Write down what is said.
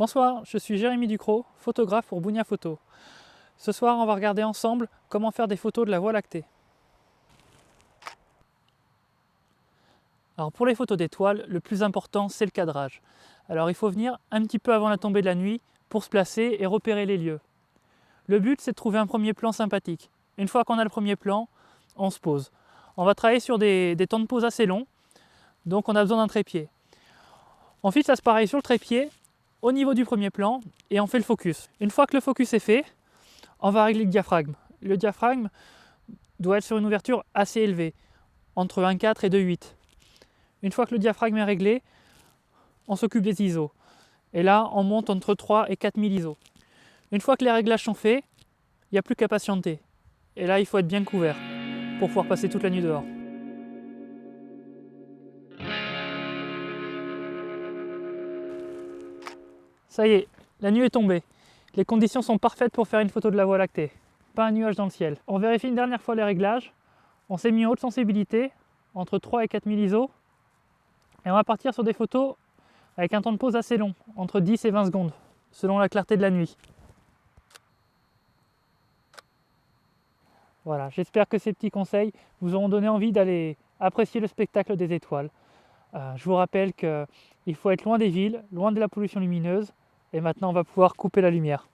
Bonsoir, je suis Jérémy Ducrot, photographe pour Bounia Photo. Ce soir, on va regarder ensemble comment faire des photos de la Voie lactée. Alors pour les photos d'étoiles, le plus important c'est le cadrage. Alors il faut venir un petit peu avant la tombée de la nuit pour se placer et repérer les lieux. Le but c'est de trouver un premier plan sympathique. Une fois qu'on a le premier plan, on se pose. On va travailler sur des temps de pause assez longs, donc on a besoin d'un trépied. On fixe l'appareil sur le trépied au niveau du premier plan et on fait le focus. Une fois que le focus est fait, on va régler le diaphragme. Le diaphragme doit être sur une ouverture assez élevée, entre 1,4 et 2,8. Une fois que le diaphragme est réglé, on s'occupe des ISO. Et là, on monte entre 3 et 4000 ISO. Une fois que les réglages sont faits, il n'y a plus qu'à patienter. Et là, il faut être bien couvert pour pouvoir passer toute la nuit dehors. Ça y est, la nuit est tombée. Les conditions sont parfaites pour faire une photo de la Voie lactée. Pas un nuage dans le ciel. On vérifie une dernière fois les réglages. On s'est mis en haute sensibilité, entre 3 et 4000 ISO. Et on va partir sur des photos avec un temps de pause assez long, entre 10 et 20 secondes, selon la clarté de la nuit. Voilà, j'espère que ces petits conseils vous auront donné envie d'aller apprécier le spectacle des étoiles. Je vous rappelle qu'il faut être loin des villes, loin de la pollution lumineuse, et maintenant on va pouvoir couper la lumière.